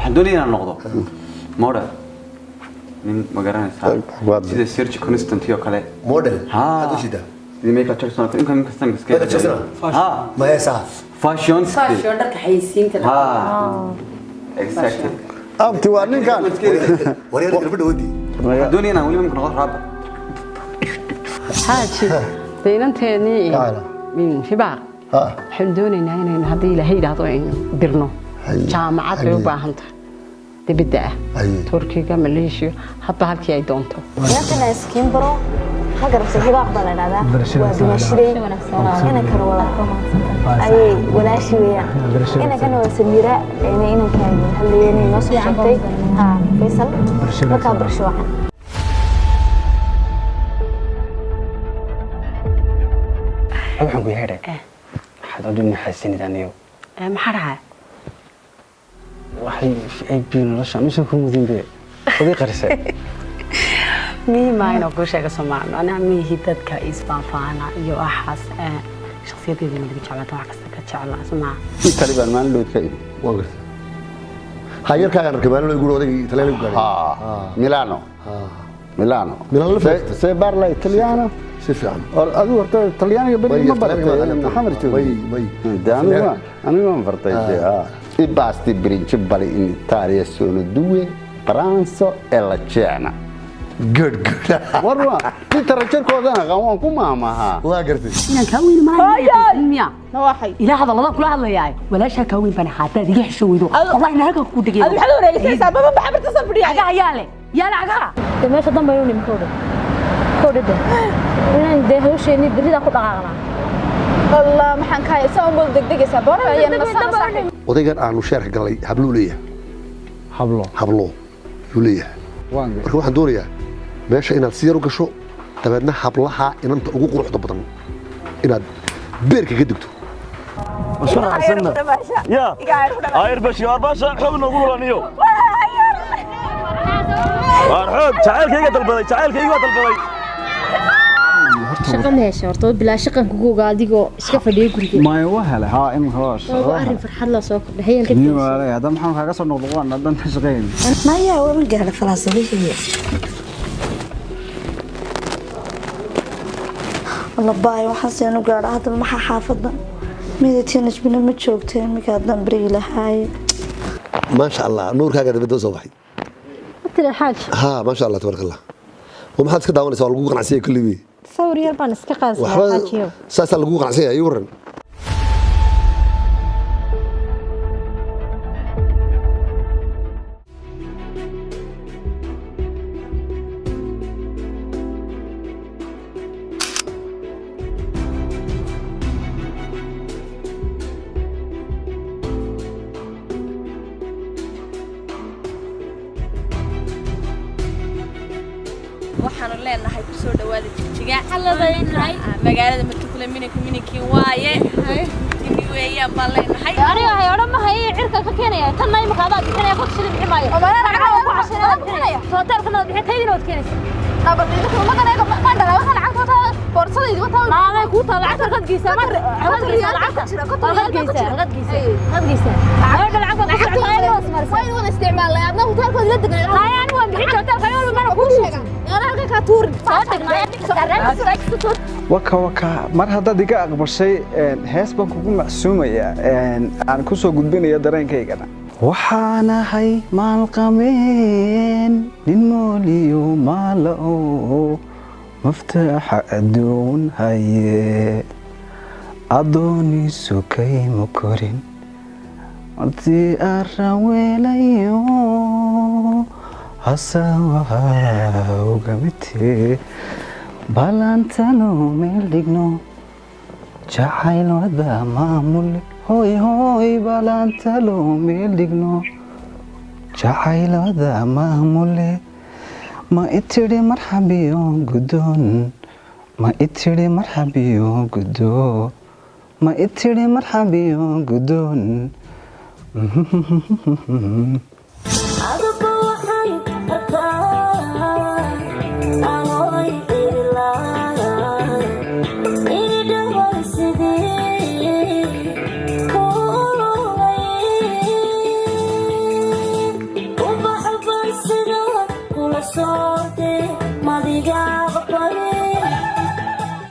حدوني أنا نقطة مورا من مقارنة سيدا سيرش كونستانتيو كله موديل ها هذا شيء ده دي ميكا تشارسون يمكن كستان هذا كسكيت ها ما هي صح فاشيون فاشيون درك حيسين كده ها اكزاكتلي توالين كان ورينا قرب ودي حدوني أنا ولي ممكن نقطة رابع حاجة بينتني من شباب حدوني إن هذه لهي ده درنو جامعات وباهنت تبدأ تركيا ماليزيا حتى هالكي أي دونتو يمكن أسكين برو هاجر سهيل أقبل على هذا وبنشري أنا كان ولا أي ولا شوية أنا كان وسميرة أنا كان هل يعني نص شنطي ها فيصل ما كان برشوا waxaan ku yeeray waxaad u dhimay xasinid aniyo maxaa dhacay waxay ay biinolosha mise ku mudin bee oday qarisay مي ما أنا أقول شيء كسمع أنا مي هي تدك إسبان فانا يو أحس شخصيتي اللي مدري شعبان توعكس كتشعل أسمع تقريبا ما نلوت كي وقت هاير كان كمان لو يقولوا هذا تلاقي ميلانو ميلانو سيبار لا إيطاليانو سيفعل أدو ورت إيطاليانو يبدي ما برتة أنا حمر شو ده أنا ما برتة ده إباستي برينش بالي إن إيطاليا سونو دوي برانسو إلا تشينا good والله في ترى كودنا قاموا كم ما واقرتي إن كوين ما هي نواحي إلى هذا الله كل هذا ياي ولا شيء كوين بنا حتى ريح شو يدو والله إنها كود جيد هذا حلو رأيك سبب ما بحب اتصل بدي عجا يالي يالا عجا تمام شو ضم يوني مكودة كودة ده أنا ده هو شيء إني بريد أخذ عقلا والله ما حنكاي سوون بول دق سبورة يعني نص صاحي وده كان عنو شارح قال لي حبلو ليه حبلو يوليه marka waxaan doonayaa meesha inaad si yar u gasho dabeedna hablaha inanta ugu quruxda badan inaad beerka ka digto يا عاير باشا حب نقول لانيو وارحب تعال كيغا دلبداي shaqo meesha horta bilaa shaqan kugu gaadigo iska fadhiyo guriga ma waa helay ha in khalaas waa arrin farxad la soo kordhayeen kadib ni waa hada maxaan kaaga soo noqdaan hadan shaqeyn maya waa ma gaar falaasadihi والله باي وحسين وقاعد هذا ما حافظنا ميدتين نجبنا ما joogteen marka hadan bari lahaay ما شاء الله nuurkaaga dibadda soo baxay tira xaaj ha ma sha Allah tabaaraka Allah وما iska daawanaysaa waa lagu qanacsiyo kullibi sawir yar baan iska qaasay xaajiyo saasa lagu qanacsiyo ay waran waxaan leenahay ku soo dhawaada jigjiga xaladaynay magaalada markii miniki waaye ini weeyaan baan leenahay aniga hay oran ma hay cirka ka keenaya tan ay maqaada bixinaya qof shilin bixi maayo oo mara lacag ku cashanaa bixinaya hotelkana bixitaydina wad keenaysa nabadida kuma qanayda ma dhala waxa lacagta boorsadaydii wata naagay ku taa lacagta qadgiisa ma qadgiisa lacagta way wada isticmaalay adna hotelka la degan hayaan waan bixin hotelka yool ma ku sheega ana halka ka tuur soo tagnaa waka mar haddaad iga aqbashay hees baan kugu macsuumaya aan ku soo gudbinaya dareenkaygana waxaan ahay maalqameen nin mooliyo maala'o maftaaxa adduun haye adooniisu kayma korin martii arran weelayo hasawaha ugamitee balantano meel dhigno jacayl wada maamule hoy hoy balantalo meel dhigno jacayl wada maamule ma itiri marxabiyo gudoon ma itiri marxabiyo gudoon ma itiri marxabiyo gudoon sorte madiga